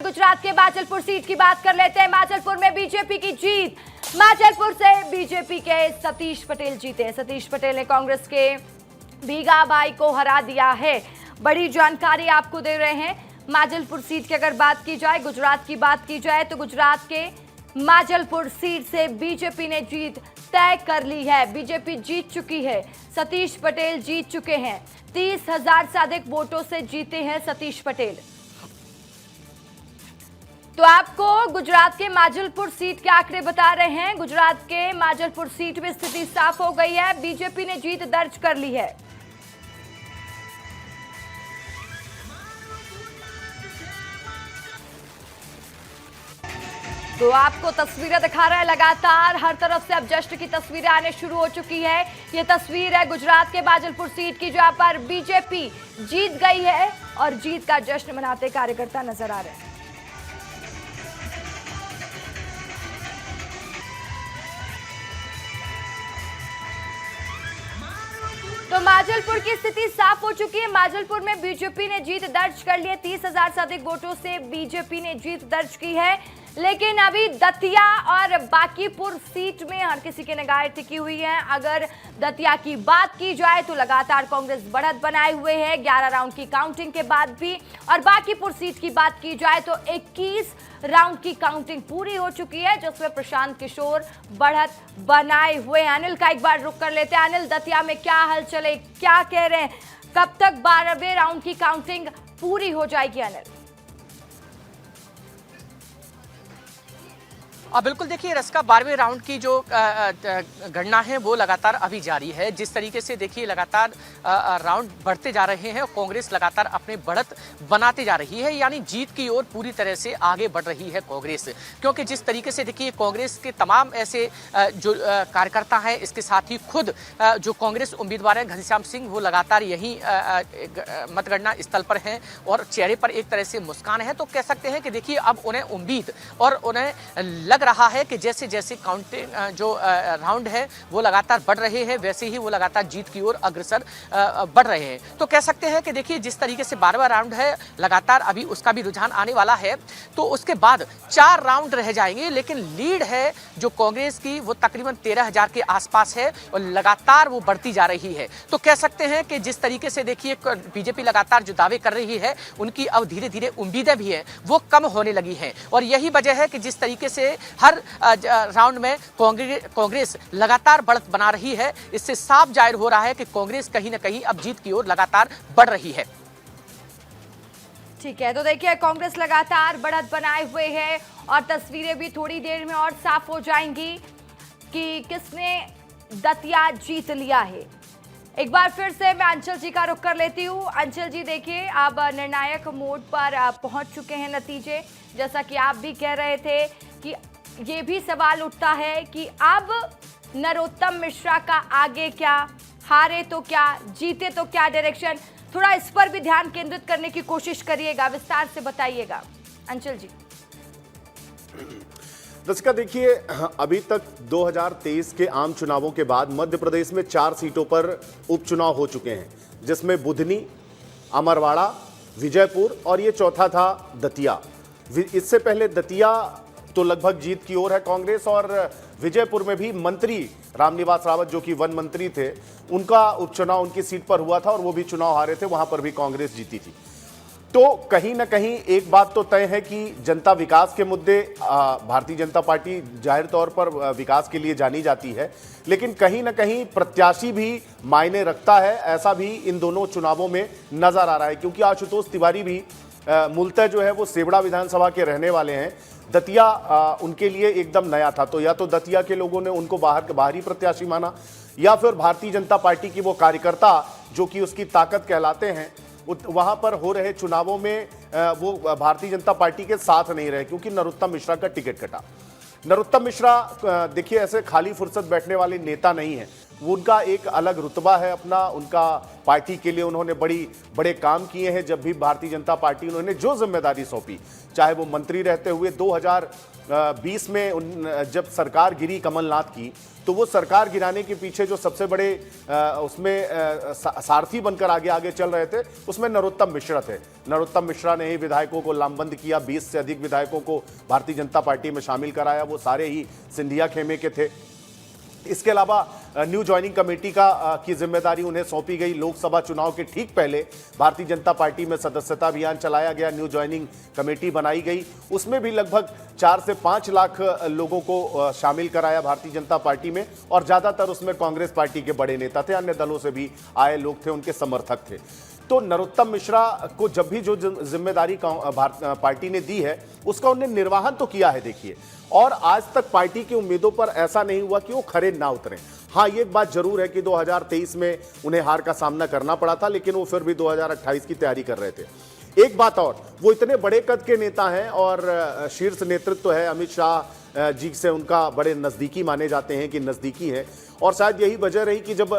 गुजरात के माजलपुर सीट की बात कर लेते हैं। माजलपुर में बीजेपी की जीत। माजलपुर से बीजेपी के सतीश पटेल जीते। सतीश पटेल ने कांग्रेस के भीगा भाई को हरा दिया है। बड़ी जानकारी आपको दे रहे हैं। माजलपुर सीट की अगर बात की जाए, गुजरात की बात की जाए तो गुजरात के माजलपुर सीट से बीजेपी ने जीत तय कर ली है। बीजेपी जीत चुकी है। सतीश पटेल जीत चुके हैं। 30,000 से अधिक वोटों से जीते हैं सतीश पटेल। तो आपको गुजरात के माजलपुर सीट के आंकड़े बता रहे हैं। गुजरात के माजलपुर सीट में स्थिति साफ हो गई है। बीजेपी ने जीत दर्ज कर ली है। तो आपको तस्वीरें दिखा रहा है लगातार, हर तरफ से अब जश्न की तस्वीरें आने शुरू हो चुकी है। ये तस्वीर है गुजरात के माजलपुर सीट की, जहां पर बीजेपी जीत गई है और जीत का जश्न मनाते कार्यकर्ता नजर आ रहे हैं। तो माजलपुर की स्थिति साफ हो चुकी है। माजलपुर में बीजेपी ने जीत दर्ज कर ली है। 30,000 से अधिक वोटों से बीजेपी ने जीत दर्ज की है। लेकिन अभी दतिया और बांकीपुर सीट में हर किसी की निगाहें टिकी हुई हैं। अगर दतिया की बात की जाए तो लगातार कांग्रेस बढ़त बनाए हुए है 11 राउंड की काउंटिंग के बाद भी। और बांकीपुर सीट की बात की जाए तो 21 राउंड की काउंटिंग पूरी हो चुकी है, जिसमें प्रशांत किशोर बढ़त बनाए हुए हैं। अनिल का एक बार रुक कर लेते हैं। अनिल, दतिया में क्या हलचल है, क्या कह रहे हैं, कब तक 12वें राउंड की काउंटिंग पूरी हो जाएगी? अनिल, बिल्कुल देखिए रस्का, 12वें राउंड की जो गणना है वो लगातार अभी जारी है। जिस तरीके से देखिए लगातार राउंड बढ़ते जा रहे हैं और कांग्रेस लगातार अपने बढ़त बनाते जा रही है, यानी जीत की ओर पूरी तरह से आगे बढ़ रही है कांग्रेस। क्योंकि जिस तरीके से देखिए कांग्रेस के तमाम ऐसे जो कार्यकर्ता हैं, इसके साथ ही खुद जो कांग्रेस उम्मीदवार हैं घनश्याम सिंह, वो लगातार यहीं मतगणना स्थल पर हैं और चेहरे पर एक तरह से मुस्कान है। तो कह सकते हैं कि देखिए अब उन्हें उम्मीद और उन्हें लग रहा है कि जैसे जैसे काउंटिंग जो राउंड है वो लगातार बढ़ रहे हैं, वैसे ही वो लगातार जीत की ओर अग्रसर बढ़ रहे हैं। तो कह सकते हैं कि देखिए जिस तरीके से 12वां राउंड है लगातार अभी उसका भी रुझान आने वाला है। तो उसके बाद 4 राउंड रह जाएंगे, लेकिन लीड है जो कांग्रेस की वो तकरीबन 13,000 के आसपास है और लगातार वो बढ़ती जा रही है। तो कह सकते हैं कि जिस तरीके से देखिए बीजेपी लगातार जो दावे कर रही है उनकी अब धीरे धीरे उम्मीदें भी हैं वो कम होने लगी हैं। और यही वजह है कि जिस तरीके से हर राउंड में कांग्रेस लगातार बढ़त बना रही है, इससे साफ जाहिर हो रहा है कि कांग्रेस कहीं ना कहीं अब जीत की ओर लगातार बढ़ रही है। ठीक है, तो देखिए कांग्रेस लगातार बढ़त बनाए हुए है और तस्वीरें भी थोड़ी देर में और साफ हो जाएंगी कि किसने दतिया जीत लिया है। एक बार फिर से मैं अंचल जी का रुख कर लेती हूँ। अंचल जी, देखिए अब निर्णायक मोड पर पहुंच चुके हैं नतीजे। जैसा कि आप भी कह रहे थे कि ये भी सवाल उठता है कि अब नरोत्तम मिश्रा का आगे क्या, हारे तो क्या, जीते तो क्या डायरेक्शन, थोड़ा इस पर भी ध्यान केंद्रित करने की कोशिश करिएगा, विस्तार से बताइएगा अंचल जी। दर्शका देखिए, अभी तक 2023 के आम चुनावों के बाद मध्य प्रदेश में 4 सीटों पर उपचुनाव हो चुके हैं, जिसमें बुधनी, अमरवाड़ा, विजयपुर और ये चौथा था दतिया। इससे पहले दतिया तो लगभग जीत की ओर है कांग्रेस, और विजयपुर में भी मंत्री रामनिवास रावत जो कि वन मंत्री थे, उनका उपचुनाव उनकी सीट पर हुआ था और वो भी चुनाव हारे थे, वहां पर भी कांग्रेस जीती थी। तो कहीं ना कहीं एक बात तो तय है कि जनता विकास के मुद्दे, भारतीय जनता पार्टी जाहिर तौर पर विकास के लिए जानी जाती है, लेकिन कहीं ना कहीं प्रत्याशी भी मायने रखता है, ऐसा भी इन दोनों चुनावों में नजर आ रहा है। क्योंकि आशुतोष तिवारी भी मूलतः जो है वो सेवड़ा विधानसभा के रहने वाले हैं। दतिया उनके लिए एकदम नया था, तो या तो दतिया के लोगों ने उनको बाहरी प्रत्याशी माना, या फिर भारतीय जनता पार्टी की वो कार्यकर्ता जो कि उसकी ताकत कहलाते हैं, वहां पर हो रहे चुनावों में वो भारतीय जनता पार्टी के साथ नहीं रहे, क्योंकि नरोत्तम मिश्रा का टिकट कटा। नरोत्तम मिश्रा देखिए ऐसे खाली फुर्सत बैठने वाले नेता नहीं है, वो उनका एक अलग रुतबा है अपना, उनका पार्टी के लिए उन्होंने बड़े काम किए हैं। जब भी भारतीय जनता पार्टी उन्होंने जो जिम्मेदारी सौंपी, चाहे वो मंत्री रहते हुए 2020 में जब सरकार गिरी कमलनाथ की, तो वो सरकार गिराने के पीछे जो सबसे बड़े उसमें सारथी बनकर आगे चल रहे थे, उसमें नरोत्तम मिश्रा थे। नरोत्तम मिश्रा ने ही विधायकों को लामबंद किया, 20 से अधिक विधायकों को भारतीय जनता पार्टी में शामिल कराया, वो सारे ही सिंधिया खेमे के थे। इसके अलावा न्यू ज्वाइनिंग कमेटी की जिम्मेदारी उन्हें सौंपी गई। लोकसभा चुनाव के ठीक पहले भारतीय जनता पार्टी में सदस्यता अभियान चलाया गया, न्यू ज्वाइनिंग कमेटी बनाई गई, उसमें भी लगभग 4 से 5 लाख लोगों को शामिल कराया भारतीय जनता पार्टी में, और ज्यादातर उसमें कांग्रेस पार्टी के बड़े नेता थे, अन्य दलों से भी आए लोग थे, उनके समर्थक थे। तो नरोत्तम मिश्रा को जब भी जो जिम्मेदारी पार्टी ने दी है, उसका उन्हें निर्वहन तो किया है देखिए, और आज तक पार्टी की उम्मीदों पर ऐसा नहीं हुआ कि वो खरे ना उतरे। हाँ, ये एक बात जरूर है कि 2023 में उन्हें हार का सामना करना पड़ा था, लेकिन वो फिर भी 2028 की तैयारी कर रहे थे। एक बात और, वो इतने बड़े कद के नेता हैं और शीर्ष नेतृत्व है, अमित शाह जी से उनका बड़े नज़दीकी माने जाते हैं कि नज़दीकी है, और शायद यही वजह रही कि जब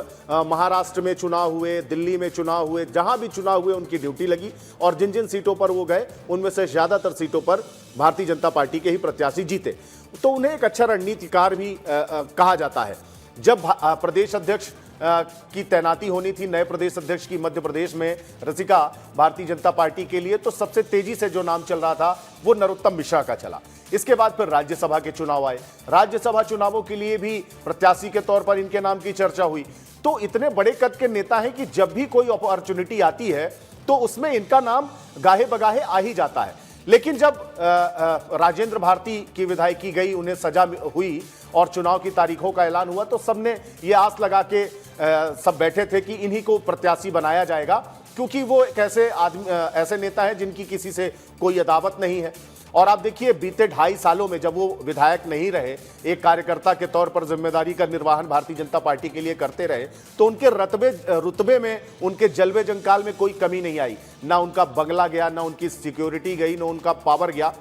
महाराष्ट्र में चुनाव हुए, दिल्ली में चुनाव हुए, जहां भी चुनाव हुए उनकी ड्यूटी लगी, और जिन जिन सीटों पर वो गए उनमें से ज़्यादातर सीटों पर भारतीय जनता पार्टी के ही प्रत्याशी जीते। तो उन्हें एक अच्छा रणनीतिकार भी कहा जाता है। जब प्रदेश अध्यक्ष की तैनाती होनी थी, नए प्रदेश अध्यक्ष की मध्य प्रदेश में, रसिका, भारतीय जनता पार्टी के लिए, तो सबसे तेजी से जो नाम चल रहा था वो नरोत्तम मिश्रा का चला। इसके बाद फिर राज्यसभा के चुनाव आए, राज्यसभा चुनावों के लिए भी प्रत्याशी के तौर पर इनके नाम की चर्चा हुई। तो इतने बड़े कद के नेता हैं कि जब भी कोई अपॉर्चुनिटी आती है तो उसमें इनका नाम गाहे बगाहे आ ही जाता है। लेकिन जब राजेंद्र भारती की विधायकी गई, उन्हें सजा हुई और चुनाव की तारीखों का ऐलान हुआ, तो सबने ये आस लगा के सब बैठे थे कि इन्हीं को प्रत्याशी बनाया जाएगा, क्योंकि वो एक ऐसे नेता हैं जिनकी किसी से कोई अदावत नहीं है। और आप देखिए, बीते 2.5 सालों में जब वो विधायक नहीं रहे, एक कार्यकर्ता के तौर पर जिम्मेदारी का निर्वहन भारतीय जनता पार्टी के लिए करते रहे, तो उनके रुतबे में, उनके जलवे जंकाल में कोई कमी नहीं आई। ना उनका बंगला गया, ना उनकी सिक्योरिटी गई, ना उनका पावर गया,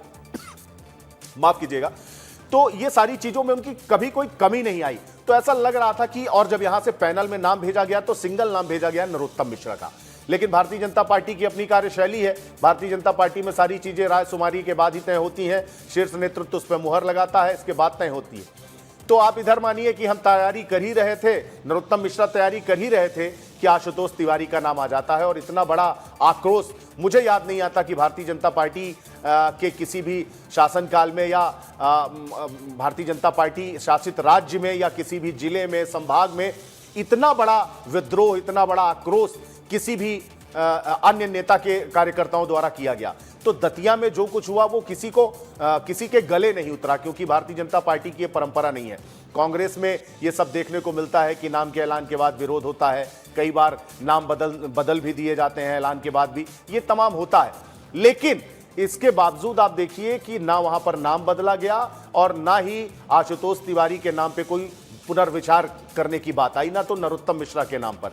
माफ कीजिएगा। तो ये सारी चीजों में उनकी कभी कोई कमी नहीं आई। तो ऐसा लग रहा था कि, और जब यहां से पैनल में नाम भेजा गया तो सिंगल नाम भेजा गया नरोत्तम मिश्रा का। लेकिन भारतीय जनता पार्टी की अपनी कार्यशैली है, भारतीय जनता पार्टी में सारी चीजें रायशुमारी के बाद ही तय होती हैं, शीर्ष नेतृत्व उस पर मुहर लगाता है, इसके बाद तय होती है। तो आप इधर मानिए कि हम तैयारी कर ही रहे थे, नरोत्तम मिश्रा तैयारी कर ही रहे थे कि आशुतोष तिवारी का नाम आ जाता है, और इतना बड़ा आक्रोश मुझे याद नहीं आता कि भारतीय जनता पार्टी के किसी भी शासनकाल में, या भारतीय जनता पार्टी शासित राज्य में, या किसी भी जिले में, संभाग में इतना बड़ा विद्रोह, इतना बड़ा आक्रोश किसी भी अन्य नेता के कार्यकर्ताओं द्वारा किया गया। तो दतिया में जो कुछ हुआ वो किसी के गले नहीं उतरा, क्योंकि भारतीय जनता पार्टी की ये परंपरा नहीं है। कांग्रेस में ये सब देखने को मिलता है कि नाम के ऐलान के बाद विरोध होता है, कई बार नाम बदल भी दिए जाते हैं ऐलान के बाद भी, ये तमाम होता है। लेकिन इसके बावजूद आप देखिए कि ना वहां पर नाम बदला गया, और ना ही आशुतोष तिवारी के नाम पे कोई पुनर्विचार करने की बात आई, ना तो नरोत्तम मिश्रा के नाम पर।